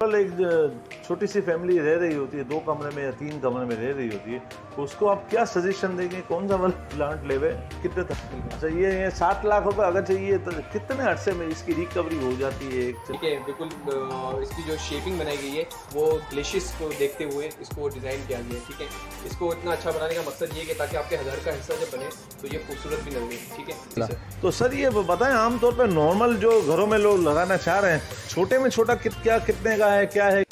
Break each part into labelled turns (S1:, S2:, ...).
S1: एक छोटी सी फैमिली रह रही होती है, 2 कमरे में या 3 कमरे में रह रही होती है, तो उसको आप क्या सजेशन देंगे? कौन सा वाला प्लांट लेवे? कितने तक? अच्छा, ये 7 लाख रुपए अगर चाहिए तो कितने अरसे में इसकी रिकवरी हो जाती है?
S2: ठीक है, बिल्कुल। इसकी जो शेपिंग बनाई गई है वो ग्लेशियस को देखते हुए इसको डिज़ाइन किया गया है। ठीक है, इसको इतना अच्छा बनाने का मकसद ये है कि ताकि आपके घर का हिस्सा जब बने तो ये खूबसूरत भी लगे। ठीक है,
S1: तो सर ये बताएं, आमतौर पर नॉर्मल जो घरों में लोग लगाना चाह रहे हैं, छोटे में छोटा कितने का है, क्या है?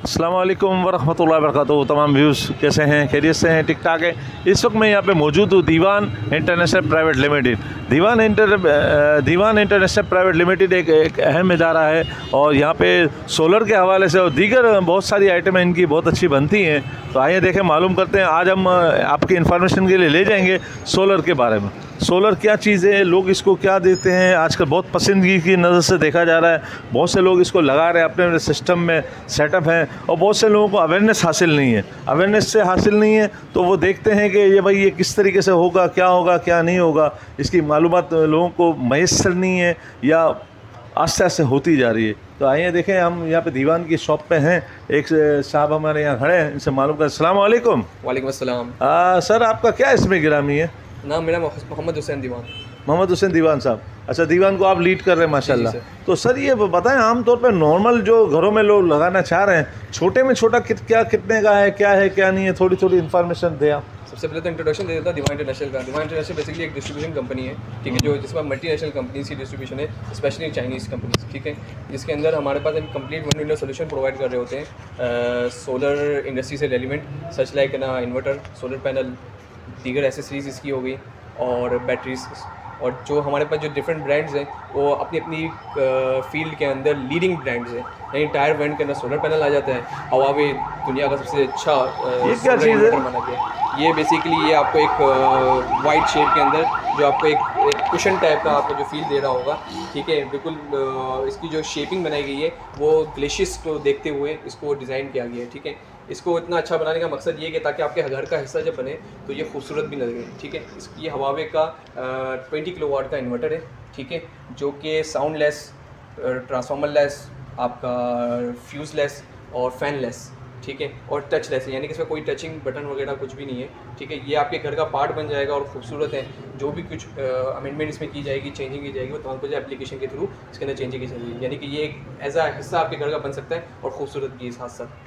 S1: अस्सलाम वालेकुम वरहमतुल्लाहि वबरकातुहू। तमाम व्यूज़ कैसे हैं? खैरियत से हैं? ठीक ठाक है। इस वक्त मैं यहाँ पे मौजूद हूँ दीवान इंटरनेशनल प्राइवेट लिमिटेड। दीवान इंटरनेशनल प्राइवेट लिमिटेड एक अहम इदारा है और यहाँ पे सोलर के हवाले से और दीगर बहुत सारी आइटमें इनकी बहुत अच्छी बनती हैं। तो आइए देखें, मालूम करते हैं। आज हम आपकी इन्फॉर्मेशन के लिए ले जाएंगे सोलर के बारे में। सोलर क्या चीज़ है, लोग इसको क्या देते हैं, आजकल बहुत पसंदगी की नज़र से देखा जा रहा है। बहुत से लोग इसको लगा रहे हैं, अपने अपने सिस्टम में सेटअप हैं, और बहुत से लोगों को अवेयरनेस हासिल नहीं है। अवेयरनेस से हासिल नहीं है तो वो देखते हैं कि ये किस तरीके से होगा, क्या नहीं होगा, इसकी मालूमात लोगों को मैसर नहीं है या आस्ते आस्ते होती जा रही है। तो आइए देखें, हम यहाँ पे दीवान की शॉप पे हैं। एक साहब हमारे यहाँ खड़े हैं, इनसे मालूम कर। अस्सलाम वालेकुम।
S2: वालेकुम अस्सलाम।
S1: सर, आपका क्या इसमें गिरामी है?
S2: नाम मेरा मोहम्मद हुसैन दीवान।
S1: मोहम्मद हुसैन दीवान साहब। अच्छा, दीवान को आप लीड कर रहे हैं माशाल्लाह। तो सर ये बताएं, आमतौर पर नॉर्मल जो घरों में लोग लगाना चाह रहे हैं, छोटे में छोटा कितने का है, क्या नहीं है, थोड़ी इन्फॉर्मेशन दें आप।
S2: सबसे पहले तो इंट्रोडक्शन दे देता दीवान इंटरनेशनल का। दीवान इंटरनेशनल बेसिकली एक डिस्ट्रीब्यूशन कंपनी है। ठीक है, जो जिसमें मल्टीनेशनल कंपनीज की डिस्ट्रीब्यूशन है, स्पेशली चाइनीज़ कंपनीज। ठीक है, जिसके अंदर हमारे पास हम complete one window solution provide कर रहे होते हैं सोलर इंडस्ट्री से रेलिवेंट, सच लाइक ना इन्वर्टर, सोलर पैनल, दीगर एसेसरीज इसकी हो गई और बैटरीज। और जो हमारे पास जो डिफरेंट ब्रांड्स हैं वो अपनी अपनी फील्ड के अंदर लीडिंग ब्रांड्स हैं। यानी टायर ब्रांड के अंदर सोलर पैनल आ जाता है, हवावे दुनिया का सबसे अच्छा सोलर इन्वर्टर माना गया। ये बेसिकली ये आपको एक वाइट शेप के अंदर जो आपको एक कुशन टाइप का आपको जो फील दे रहा होगा। ठीक है, बिल्कुल। इसकी जो शेपिंग बनाई गई है वो ग्लेशियस को देखते हुए इसको डिज़ाइन किया गया है। ठीक है, इसको इतना अच्छा बनाने का मकसद ये है कि ताकि आपके घर का हिस्सा जब बने तो ये खूबसूरत भी लगे। ठीक है, ये हवावे का 20 किलोवाट का इन्वर्टर है। ठीक है, जो कि साउंड लेस, ट्रांसफार्मर लेस, आपका फ्यूज़ लेस और फैन लेस। ठीक है, और टच लेस है, यानी कि इसमें कोई टचिंग बटन वगैरह कुछ भी नहीं है। ठीक है, ये आपके घर का पार्ट बन जाएगा और खूबसूरत है। जो भी कुछ अमेंडमेंट इसमें की जाएगी, चेंजिंग की जाएगी, वो तमाम कुछ एप्लीकेशन के थ्रू इसके अंदर चेंजिंग की जाएगी। यानी कि ये एक एज अ हिस्सा आपके घर का बन सकता है और खूबसूरत भी इस हाथ साथ।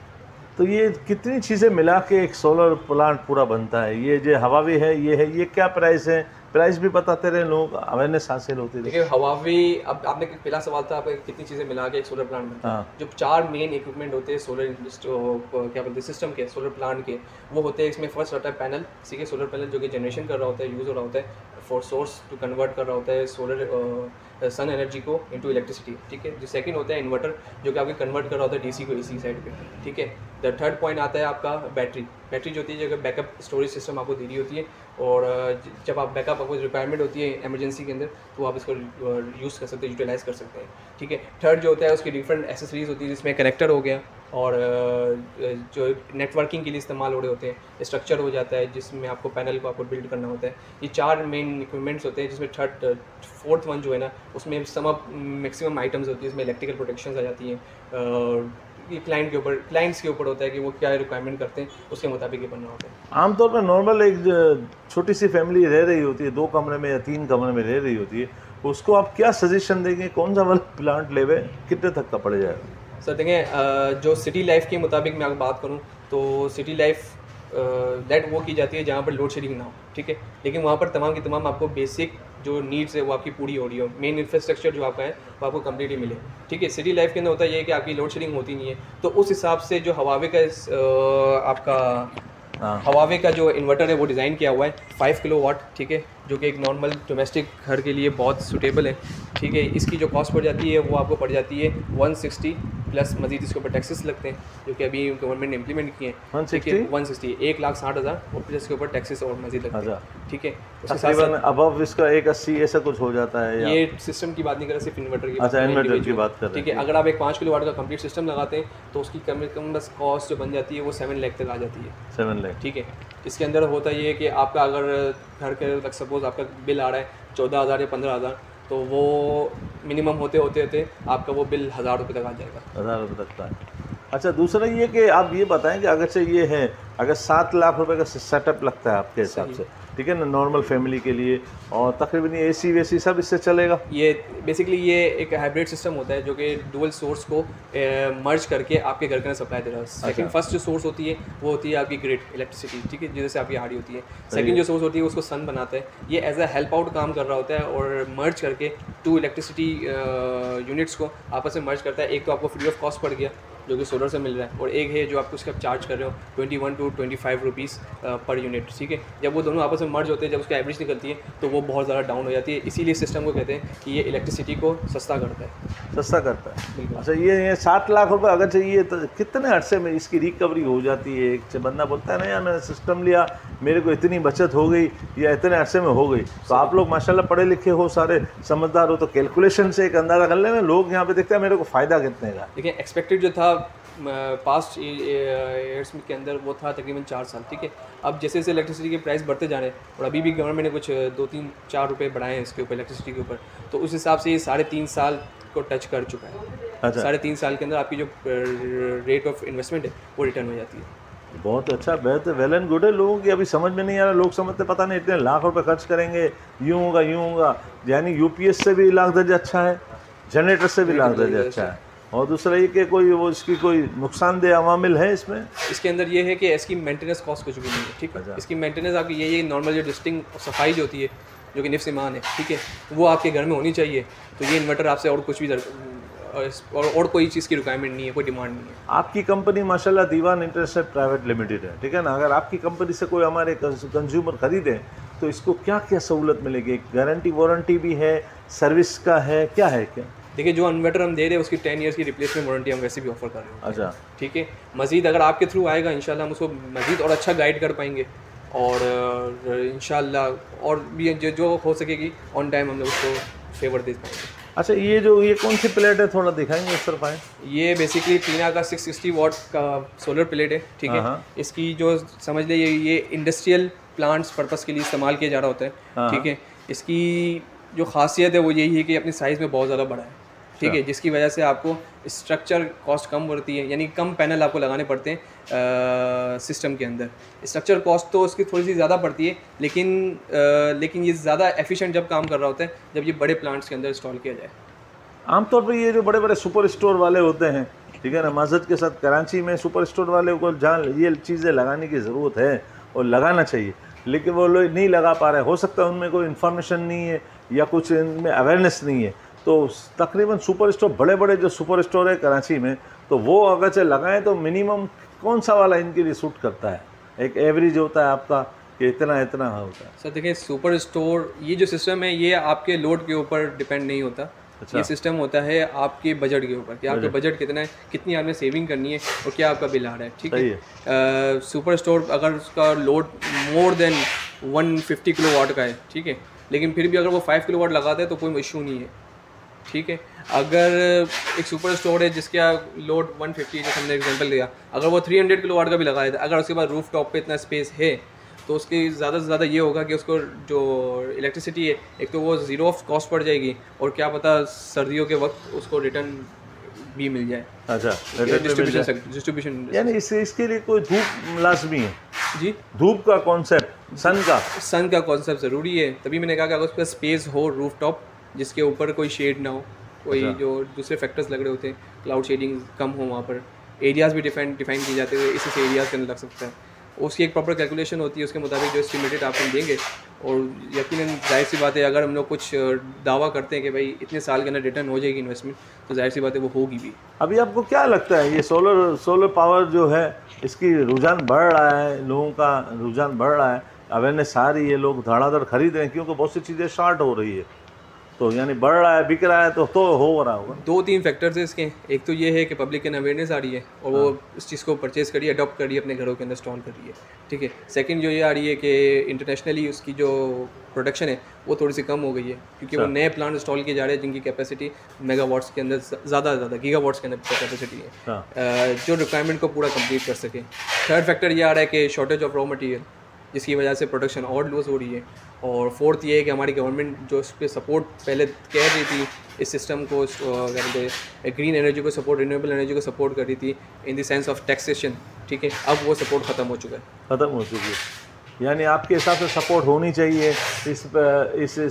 S1: तो ये कितनी चीज़ें मिला के एक सोलर प्लांट पूरा बनता है? ये जो हवावी है, ये क्या प्राइस है? प्राइस भी बताते रहे, लोग अवेयरनेस हासिल होती है।
S2: देखिए, हवावी, अब आपने पहला सवाल था आपका कितनी चीज़ें मिला के एक सोलर प्लांट बनता है। जो 4 मेन इक्विपमेंट होते हैं सोलर क्या बोलते हैं सिस्टम के, सोलर प्लांट के, वो होते हैं। इसमें फर्स्ट होता है पैनल। ठीक है, सोलर पैनल जो कि जनरेशन कर रहा होता है, यूज़ हो रहा होता है फॉर सोर्स टू कन्वर्ट कर रहा होता है सोलर सन एनर्जी को इनटू इलेक्ट्रिसिटी। ठीक है, जो सेकंड होता है इन्वर्टर, जो कि आपके कन्वर्ट कर रहा होता है डीसी को एसी साइड पे। ठीक है, द थर्ड पॉइंट आता है आपका बैटरी जो होती है, जो बैकअप स्टोरेज सिस्टम आपको दे रही होती है। और जब आप बैकअप आपको रिक्वायरमेंट होती है इमरजेंसी के अंदर, तो आप इसको यूज़ कर सकते हैं, यूटिलाइज़ कर सकते हैं। ठीक है, थर्ड जो होता है उसकी डिफरेंट एसेसरीज होती है, जिसमें कनेक्टर हो गया और जो नेटवर्किंग के लिए इस्तेमाल हो रहे होते हैं, स्ट्रक्चर हो जाता है जिसमें आपको पैनल को आपको बिल्ड करना होता है। ये 4 मेन इक्विपमेंट्स होते हैं, जिसमें फोर्थ वन जो है ना, उसमें सम ऑफ मैक्सिमम आइटम्स होती है। इसमें इलेक्ट्रिकल प्रोटेक्शंस आ जाती हैं। ये क्लाइंट्स के ऊपर होता है कि वो क्या रिक्वायरमेंट करते हैं, उसके मुताबिक ये बनना होता है।
S1: आमतौर पर नॉर्मल एक छोटी सी फैमिली रह रही होती है, 2 कमरे में या 3 कमरे में रह रही होती है, उसको आप क्या सजेशन देंगे? कौन सा वाला प्लांट लेवे? कितने तक का पड़ जाएगा?
S2: सर देखें, जो सिटी लाइफ के मुताबिक मैं अगर बात करूं तो सिटी लाइफ दैट वो की जाती है जहां पर लोड शेडिंग ना हो। ठीक है, लेकिन वहां पर तमाम की तमाम आपको बेसिक जो नीड्स है वो आपकी पूरी हो रही हो, मेन इंफ्रास्ट्रक्चर जो आपका है वो आपको कम्प्लीटली मिले। ठीक है, सिटी लाइफ के अंदर होता है ये कि आपकी लोड शेडिंग होती नहीं है। तो उस हिसाब से जो हवावे का आपका हवावे का जो इन्वर्टर है वो डिज़ाइन किया हुआ है 5 किलोवाट। ठीक है, जो कि एक नॉर्मल डोमेस्टिक घर के लिए बहुत सूटेबल है। ठीक है, इसकी जो कॉस्ट पड़ जाती है वो आपको पड़ जाती है 160 प्लस मजीद इसके ऊपर टैक्सेस लगते हैं, जो कि अभी गवर्नमेंट ने इम्प्लीमेंट किए हैं। 160 1,60,000 और प्लस इसके ऊपर टैक्सेस और मजीद लगते हैं। ठीक है,
S1: तकरीबन अबव इसका 180 ऐसा कुछ हो जाता है।
S2: ये सिस्टम की बात नहीं कर रहे, सिर्फ इन्वर्टर की
S1: अच्छा, इन्वर्टर की बात कर रहे हैं।
S2: ठीक है, अगर आप एक 5 किलोवाट का कंप्लीट सिस्टम लगाते हैं तो उसकी कम से कम बस कॉस्ट जो बन जाती है वो 7 लाख तक आ जाती है।
S1: 7 लाख।
S2: ठीक है, इसके अंदर होता ये है कि आपका अगर घर के सपोज आपका बिल आ रहा है 14,000 या 15,000, तो वो मिनिमम होते होते आपका वो बिल 1000 रुपये तक आ जाएगा।
S1: 1000 रुपये तक का है। अच्छा, दूसरा ये कि आप ये बताएं कि अगर से ये है, अगर 7 लाख रुपए का सेटअप लगता है आपके हिसाब से, ठीक है ना, नॉर्मल फैमिली के लिए, और तकरीबन ये AC वेसी सब इससे चलेगा?
S2: ये बेसिकली ये एक हाइब्रिड सिस्टम होता है जो कि डुअल सोर्स को मर्ज करके आपके घर के अंदर सप्लाई दे रहा है। सेकंड फर्स्ट जो सोर्स होती है वो होती है आपकी ग्रिड इलेक्ट्रिसिटी, ठीक है, जिससे आपकी आड़ी होती है। सेकंड जो सोर्स होती है उसको सन बनाता है, ये एज अ हेल्प आउट काम कर रहा होता है और मर्ज करके 2 इलेक्ट्रिसिटी यूनिट्स को आपस में मर्ज करता है। एक तो आपको फ्री ऑफ कॉस्ट पड़ गया जो कि सोलर से मिल रहा है, और एक है जो आपको उसका चार्ज कर रहे हो 21 to 25 रुपीज़ पर यूनिट, ठीक है। जब वो दोनों आपस में मर्ज होते हैं, जब उसका एवरेज निकलती है तो वो बहुत ज़्यादा डाउन हो जाती है। इसीलिए सिस्टम को कहते हैं कि ये इलेक्ट्रिसिटी को सस्ता करता है।
S1: सस्ता करता है। अच्छा, ये 7 लाख रुपए अगर चाहिए तो कितने अरसे में इसकी रिकवरी हो जाती है? एक बंदा बोलता है ना यार मैंने सिस्टम लिया, मेरे को इतनी बचत हो गई या इतने अरसे में हो गई, तो आप लोग माशाल्लाह पढ़े लिखे हो, सारे समझदार हो, तो कैलकुलेशन से एक अंदाज़ा कर लेना। लोग यहाँ पे देखते हैं मेरे को फ़ायदा कितने का।
S2: देखिए, एक्सपेक्टेड जो था पास्ट ईयर्स के अंदर वो था तकरीबन 4 साल, ठीक है। अब जैसे जैसे इलेक्ट्रिसिटी के प्राइस बढ़ते जा रहे हैं और अभी भी गवर्नमेंट ने कुछ 2-3-4 रुपये बढ़ाए हैं इसके ऊपर, इलेक्ट्रिसिटी के ऊपर, तो उस हिसाब से ये 3.5 साल को टच कर चुका है।
S1: अच्छा,
S2: 3.5 साल के अंदर आपकी जो रेट ऑफ इन्वेस्टमेंट है वो रिटर्न हो जाती है।
S1: बहुत अच्छा, बेहतर, वेल एंड गुड है। लोगों की अभी समझ में नहीं आ रहा, लोग समझते पता नहीं इतने लाख रुपए खर्च करेंगे, यूँ होगा। यानी UPS से भी लाख दर्जा अच्छा है, जनरेटर से भी लाख दर्जा अच्छा है। और दूसरा ये कि कोई वो इसकी कोई नुकसानदेह अवामिल है इसमें?
S2: इसके अंदर ये है कि इसकी मेंटेनेंस कॉस्ट कुछ भी नहीं है, ठीक है। इसकी मेंटेनेंस आपकी ये नॉर्मल जो डस्टिंग और सफाई जो होती है जो कि निफ्स ईमान है, ठीक है, वो आपके घर में होनी चाहिए। तो ये इन्वर्टर आपसे और कुछ भी और कोई चीज़ की रिक्वायरमेंट नहीं है, कोई डिमांड नहीं है।
S1: आपकी कंपनी माशाल्लाह दीवान इंटरनेशनल प्राइवेट लिमिटेड है, ठीक है ना। अगर आपकी कंपनी से कोई हमारे कंज्यूमर खरीदें तो इसको क्या क्या सहूलत मिलेगी? गारंटी वारंटी भी है, सर्विस का है, क्या है क्या?
S2: देखिए, जो इन्वर्टर हम दे रहे हैं उसकी 10 ईयर्स की रिप्लेसमेंट वारंटी हम वैसे भी ऑफर कर रहे हैं।
S1: अच्छा,
S2: ठीक है। मज़ीद अगर आपके थ्रू आएगा इंशाल्लाह हम उसको मज़ीद और अच्छा गाइड कर पाएंगे, और इंशाल्लाह और भी जो हो सकेगी ऑन टाइम हम लोग उसको फेवर दे पाएंगे।
S1: अच्छा, ये कौन सी प्लेट है, थोड़ा दिखाएंगे सर पाए?
S2: ये बेसिकली टीना का 660 वाट का सोलर प्लेट है, ठीक है। इसकी जो समझ ले ये इंडस्ट्रियल प्लांट्स पर्पस के लिए इस्तेमाल किया जा रहा होता है, ठीक है। इसकी जो खासियत है वो यही है कि अपनी साइज़ में बहुत ज़्यादा बड़ा है, ठीक है, जिसकी वजह से आपको स्ट्रक्चर कॉस्ट कम पड़ती है, यानी कम पैनल आपको लगाने पड़ते हैं सिस्टम के अंदर। स्ट्रक्चर कॉस्ट तो उसकी थोड़ी सी ज़्यादा पड़ती है, लेकिन ये ज़्यादा एफिशिएंट जब काम कर रहा होता है जब ये बड़े प्लांट्स के अंदर इंस्टॉल किया जाए।
S1: आमतौर पर ये जो बड़े बड़े सुपर स्टोर वाले होते हैं, ठीक है ना, मस्जिद के साथ कराची में सुपर स्टोर वाले को जहाँ ये चीज़ें लगाने की ज़रूरत है और लगाना चाहिए, लेकिन वो लोग नहीं लगा पा रहे। हो सकता है उनमें कोई इन्फॉर्मेशन नहीं है या कुछ इनमें अवेयरनेस नहीं है। तो तकरीबन सुपर स्टोर, बड़े बड़े जो सुपर स्टोर है कराची में, तो वो अगर से लगाएं तो मिनिमम कौन सा वाला इनके लिए सूट करता है? एक एवरेज होता है आपका कि इतना इतना होता है?
S2: सर देखिए, सुपर स्टोर ये जो सिस्टम है ये आपके लोड के ऊपर डिपेंड नहीं होता। अच्छा। ये सिस्टम होता है आपके बजट के ऊपर कि आपका बजट कितना है, कितनी आपने सेविंग करनी है और क्या आपका बिल आ रहा है, ठीक है। सुपर स्टोर अगर उसका लोड मोर देन 150 किलोवाट का है, ठीक है, लेकिन फिर भी अगर वो 5 किलोवाट लगाता है तो कोई इशू नहीं है, ठीक है। अगर एक सुपर स्टोर है जिसका लोड 150, जैसे हमने एग्जांपल लिया, अगर वो 300 किलोवाट का भी लगा देता है, अगर उसके बाद रूफ टॉप पे इतना स्पेस है तो उसकी ज़्यादा से ज़्यादा ये होगा कि उसको जो इलेक्ट्रिसिटी है एक तो वो ज़ीरो ऑफ कॉस्ट पड़ जाएगी, और क्या पता सर्दियों के वक्त उसको रिटर्न भी मिल जाए।
S1: अच्छा,
S2: डिस्ट्रीब्यूशन
S1: यानी इसके लिए कोई धूप लाजमी है?
S2: जी,
S1: धूप का कॉन्सेप्ट, सन का
S2: कॉन्सेप्ट ज़रूरी है। तभी मैंने कहा कि अगर उस पर स्पेस हो, रूफ टॉप जिसके ऊपर कोई शेड ना हो, कोई जो दूसरे फैक्टर्स लग रहे होते हैं, क्लाउड शेडिंग कम हो, वहाँ पर एरियाज़ भी डिफाइन किए जाते हैं, इसी एरियाज़ के अंदर लग सकता है। उसकी एक प्रॉपर कैलकुलेशन होती है, उसके मुताबिक जो एस्टिमेटेड आप हम देंगे, और यकीनन जाहिर सी बात है अगर हम लोग कुछ दावा करते हैं कि भाई इतने साल के अंदर रिटर्न हो जाएगी इन्वेस्टमेंट, तो जाहिर सी बात है वो होगी भी।
S1: अभी आपको क्या लगता है ये सोलर पावर जो है इसकी रुझान बढ़ रहा है, लोगों का रुझान बढ़ रहा है, अवेयरनेस आ रही है, लोग धड़ाधड़ खरीद रहे हैं क्योंकि बहुत सी चीज़ें शॉर्ट हो रही है, तो यानी बढ़ रहा है, बिक रहा है, तो हो रहा होगा।
S2: 2-3 फैक्टर्स है इसके। एक तो ये है कि पब्लिक के अवेयरनेस आ रही है और वो इस चीज़ को परचेज़ करिए, अडॉप्ट करिए, अपने घरों के अंदर इंस्टॉल करिए, ठीक है। सेकंड जो ये आ रही है कि इंटरनेशनली उसकी जो प्रोडक्शन है वो थोड़ी सी कम हो गई है, क्योंकि वो नए प्लांट इंस्टॉल किए जा रहे हैं जिनकी कैपेसिटी मेगावाट्स के अंदर ज़्यादा गीगावाट्स के अंदर कैपेसिटी है, जो रिक्वायरमेंट को पूरा कंप्लीट कर सके। थर्ड फैक्टर ये आ रहा है कि शॉर्टेज ऑफ रॉ मटेरियल, जिसकी वजह से प्रोडक्शन और लूज़ हो रही है। और फोर्थ ये है कि हमारी गवर्नमेंट जो इस पर सपोर्ट पहले कह रही थी इस सिस्टम को, ग्रीन एनर्जी को सपोर्ट, रिन्यूएबल एनर्जी को सपोर्ट कर रही थी in the sense of taxation, ठीक है, अब वो सपोर्ट ख़त्म हो चुका है।
S1: ख़त्म हो चुकी है, यानी आपके हिसाब से सपोर्ट होनी चाहिए इस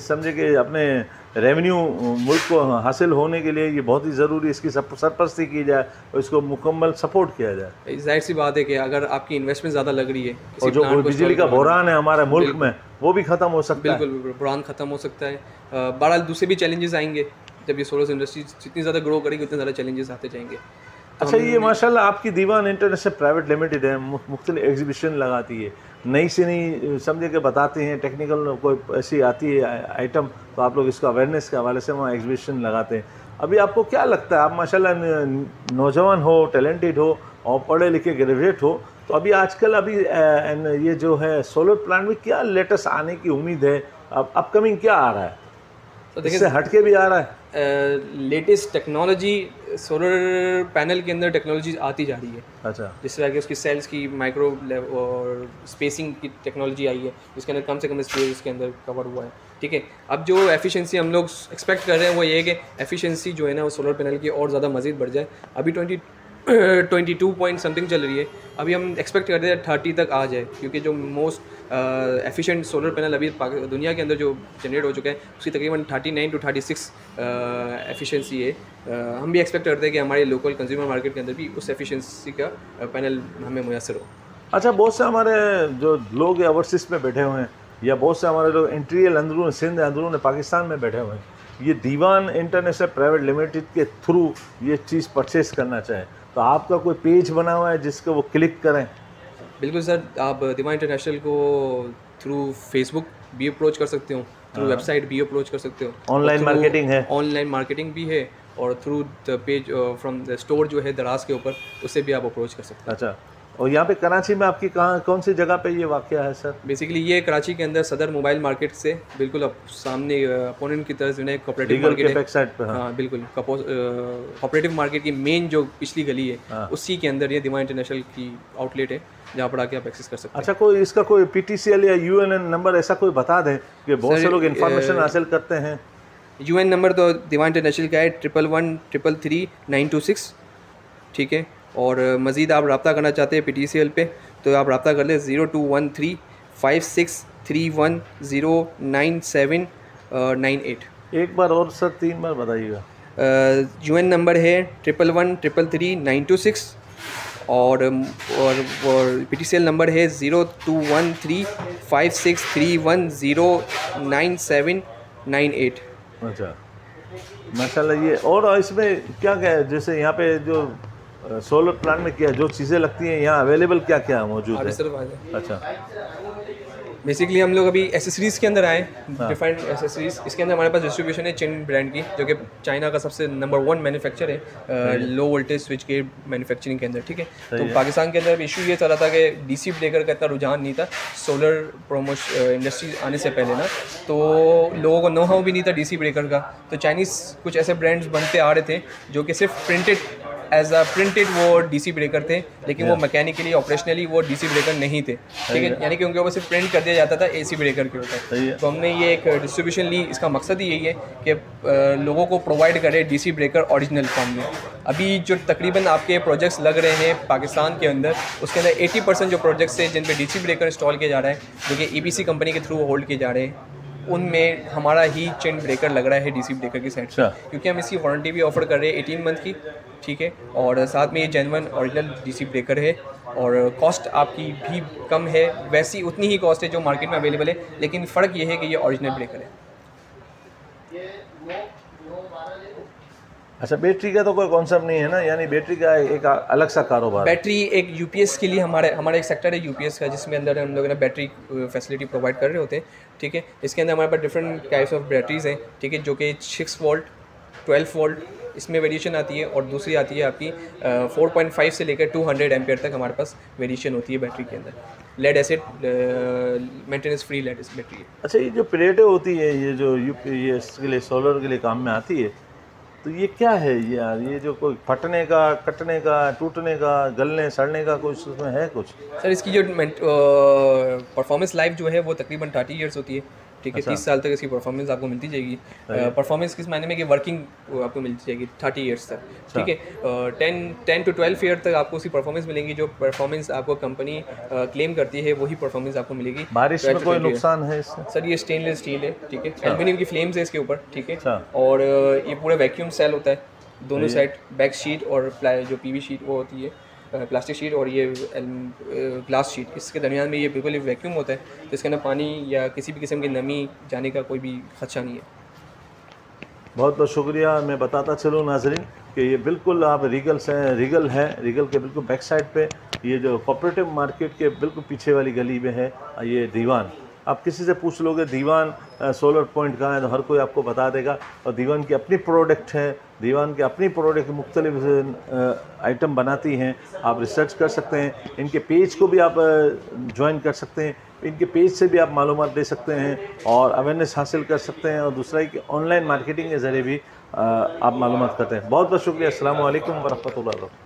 S1: समझे कि अपने रेवेन्यू मुल्क को हासिल होने के लिए ये बहुत ही ज़रूरी है, इसकी सरपरस्ती की जाए और इसको मुकम्मल सपोर्ट किया जाए।
S2: जाहिर सी बात है कि अगर आपकी इन्वेस्टमेंट ज़्यादा लग रही है
S1: और जो बिजली का बहरान है हमारे मुल्क में वो भी ख़त्म हो सकता है।
S2: बिल्कुल बहरान ख़त्म हो सकता है। बहरहाल दूसरे भी चैलेंजेस आएंगे, जब ये सोलर इंडस्ट्री जितनी ज़्यादा ग्रो करेगी उतने ज़्यादा चैलेंजेस आते जाएंगे।
S1: अच्छा, ये माशाल्लाह आपकी दीवान इंटरनेशनल प्राइवेट लिमिटेड है, मुख्तलिफ एग्जीबिशन लगाती है, नई से नई समझे के बताते हैं, टेक्निकल कोई ऐसी आती है आइटम तो आप लोग इसको अवेयरनेस के हवाले से वहाँ एग्जीबिशन लगाते हैं। अभी आपको क्या लगता है, आप माशाल्लाह नौजवान हो, टैलेंटेड हो और पढ़े लिखे ग्रेजुएट हो, तो अभी आजकल ये जो है सोलर प्लांट में क्या लेटेस्ट आने की उम्मीद है, अब अपकमिंग क्या आ रहा है, तो इससे हटके भी आ रहा है?
S2: लेटेस्ट टेक्नोलॉजी सोलर पैनल के अंदर टेक्नोलॉजी आती जा रही है।
S1: अच्छा,
S2: जिस तरह की उसकी सेल्स की माइक्रो और स्पेसिंग की टेक्नोलॉजी आई है, जिसके अंदर कम से कम स्पेस इसके अंदर कवर हुआ है, ठीक है। अब जो एफिशिएंसी हम लोग एक्सपेक्ट कर रहे हैं वो ये है कि एफिशिएंसी जो है ना वो सोलर पैनल की और ज़्यादा मज़ीद बढ़ जाए। अभी 22 पॉइंट समथिंग चल रही है, अभी हम एक्सपेक्ट करते हैं 30 तक आ जाए, क्योंकि जो मोस्ट एफिशिएंट सोलर पैनल अभी दुनिया के अंदर जो जनरेट हो चुका है उसकी तकरीबन 39 to 36 एफिशिएंसी है। हम भी एक्सपेक्ट करते हैं कि हमारे लोकल कंज्यूमर मार्केट के अंदर भी उस एफिशिएंसी का पैनल हमें मुयसर हो।
S1: अच्छा, बहुत से हमारे जो लोग ओवरसीज में बैठे हुए हैं या बहुत से हमारे लोग इंटीरियर अंदरून सिंध अंदरून पाकिस्तान में बैठे हुए हैं, ये दीवान इंटरनेशनल प्राइवेट लिमिटेड के थ्रू ये चीज़ परचेज़ करना चाहें तो आपका कोई पेज बना हुआ है जिसको वो क्लिक करें?
S2: बिल्कुल सर, आप दीवान इंटरनेशनल को थ्रू फेसबुक भी अप्रोच कर सकते हो, थ्रू वेबसाइट भी अप्रोच कर सकते हो,
S1: ऑनलाइन मार्केटिंग है,
S2: ऑनलाइन मार्केटिंग भी है, और through the page from the store जो है दराज के ऊपर, उससे भी आप अप्रोच कर सकते हैं।
S1: अच्छा, और यहाँ पे कराची में आपकी कौन सी जगह पे ये वाक़या है सर?
S2: बेसिकली ये कराची के अंदर सदर मोबाइल मार्केट से बिल्कुल सामने अपोनेंट की तरफ जो कोऑपरेटिव मार्केट है,
S1: बैक साइड पे।
S2: हाँ बिल्कुल, कोऑपरेटिव मार्केट की मेन जो पिछली गली है उसी के अंदर ये दीवान इंटरनेशनल की आउटलेट है, जहाँ पर आके आप एक्सेस कर सकते हैं।
S1: अच्छा, कोई इसका कोई PTCL या UN नंबर ऐसा कोई बता दें कि बहुत से लोग इन्फॉर्मेशन हासिल करते हैं?
S2: UN नंबर तो दीवान इंटरनेशनल का है 111333926, ठीक है। और मज़ीद आप रब्ता करना चाहते हैं PTCL पे तो आप रब्ता कर लें 02135631099798।
S1: एक बार और सर 3 बार बताइएगा।
S2: UN नंबर है 111333926 और PTCL नंबर है 02135631099798।
S1: अच्छा, माशाल्लाह। ये और इसमें क्या क्या है, जैसे यहाँ पे जो सोलर प्लांट में क्या जो चीज़ें लगती हैं यहाँ अवेलेबल क्या क्या मौजूद है? अच्छा,
S2: बेसिकली हम लोग अभी एसेसरीज़ के अंदर आए, डिफरेंट एसेसरीज़। इसके अंदर हमारे पास डिस्ट्रीब्यूशन है चिन ब्रांड की, जो कि चाइना का सबसे नंबर 1 मैन्युफैक्चर है low voltage switch gate manufacturing के अंदर, ठीक है। तो पाकिस्तान के अंदर इशू ये चला था कि DC ब्रेकर का इतना रुझान नहीं था सोलर इंडस्ट्री आने से पहले ना, तो लोगों को नो हाउ भी नहीं था DC ब्रेकर का। तो चाइनीज़ कुछ ऐसे ब्रांड्स बनते आ रहे थे जो कि सिर्फ एज अ प्रिंटेड वो DC ब्रेकर थे, लेकिन वो मैकेनिकली ऑपरेशनली वो DC ब्रेकर नहीं थे, ठीक है। यानी कि उनके ऊपर सिर्फ प्रिंट कर दिया जाता था AC ब्रेकर के ऊपर। तो हमने ये एक डिस्ट्रीब्यूशन ली, इसका मकसद ही यही है कि लोगों को प्रोवाइड करे DC ब्रेकर ओरिजिनल फॉर्म में। अभी जो तकरीबन आपके प्रोजेक्ट्स लग रहे हैं पाकिस्तान के अंदर, उसके अंदर 80% जो प्रोजेक्ट्स हैं जिन पे DC ब्रेकर इंस्टॉल किया जा रहा है, जो कि EPC कंपनी के थ्रू होल्ड किए जा रहे हैं, उनमें हमारा ही चेन ब्रेकर लग रहा है DC ब्रेकर की साइड से, क्योंकि हम इसकी वारंटी भी ऑफर कर रहे हैं 18 मंथ की, ठीक है। और साथ में ये जेन्युइन ओरिजिनल DC ब्रेकर है और कॉस्ट आपकी भी कम है, वैसी उतनी ही कॉस्ट है जो मार्केट में अवेलेबल है, लेकिन फ़र्क ये है कि ये ओरिजिनल ब्रेकर है।
S1: अच्छा, बैटरी का तो कोई कॉन्सेप्ट नहीं है ना, यानी बैटरी का एक अलग सा कारोबार?
S2: बैटरी एक UPS के लिए हमारा एक सेक्टर है UPS का, जिसमें अंदर हम लोग ना बैटरी फैसिलिटी प्रोवाइड कर रहे होते हैं, ठीक है। इसके अंदर हमारे पास डिफरेंट टाइप्स ऑफ बैटरीज़ हैं, ठीक है, जो कि 6 वोल्ट 12 वोल्ट इसमें वेरिएशन आती है, और दूसरी आती है आपकी 4.5 से लेकर 200 एम्पियर तक हमारे पास वेरिएशन होती है बैटरी के अंदर। Lead acid maintenance free lead battery है।
S1: अच्छा, ये जो प्लेटें होती है, ये जो ये इसके लिए सोलर के लिए काम में आती है, तो ये क्या है ये यार, ये जो कोई फटने का, कटने का, टूटने का, गलने सड़ने का कुछ उसमें है कुछ?
S2: सर इसकी जो परफॉर्मेंस लाइफ जो है वो तकरीबन 30 ईयर्स होती है, ठीक है। 30 साल तक इसकी परफॉर्मेंस आपको मिलती जाएगी। परफॉर्मेंस किस मायने में कि वर्किंग आपको मिलती जाएगी 30 ईयर्स तक, ठीक है। 10 to 12 ईयर तक आपको उसकी परफॉर्मेंस मिलेंगी। जो परफॉर्मेंस आपको कंपनी क्लेम करती है वही परफॉर्मेंस आपको मिलेगी।
S1: बारिश में कोई नुकसान है इससे?
S2: सर ये स्टेनलेस स्टील है, ठीक है। एल्यूमिनियम की फ्लेम्स है इसके ऊपर, ठीक है। और ये पूरा वैक्यूम सेल होता है दोनों साइड, बैक शीट और जो पीवी शीट वो होती है प्लास्टिक शीट, और ये ग्लास शीट, इसके दरमियान में ये बिल्कुल एक वैक्यूम होता है, तो इसके अंदर पानी या किसी भी किस्म की नमी जाने का कोई भी खदशा नहीं है।
S1: बहुत बहुत शुक्रिया। मैं बताता चलूँ नाजरीन कि ये बिल्कुल आप रीगल से, रीगल के बिल्कुल बैक साइड पे, ये जो कोऑपरेटिव मार्केट के बिल्कुल पीछे वाली गली में है ये दीवान। आप किसी से पूछ लोगे दीवान सोलर पॉइंट कहाँ है तो हर कोई आपको बता देगा। और दीवान की अपनी प्रोडक्ट है, दीवान की अपनी प्रोडक्ट मुख्तलिफ आइटम बनाती हैं। आप रिसर्च कर सकते हैं, इनके पेज को भी आप ज्वाइन कर सकते हैं, इनके पेज से भी आप मालूमात दे सकते हैं और अवेयरनेस हासिल कर सकते हैं। और दूसरा कि ऑनलाइन मार्केटिंग के ज़रिए भी आप मालूमात करते हैं। बहुत बहुत शुक्रिया। अस्सलाम वालेकुम व रहमतुल्लाह।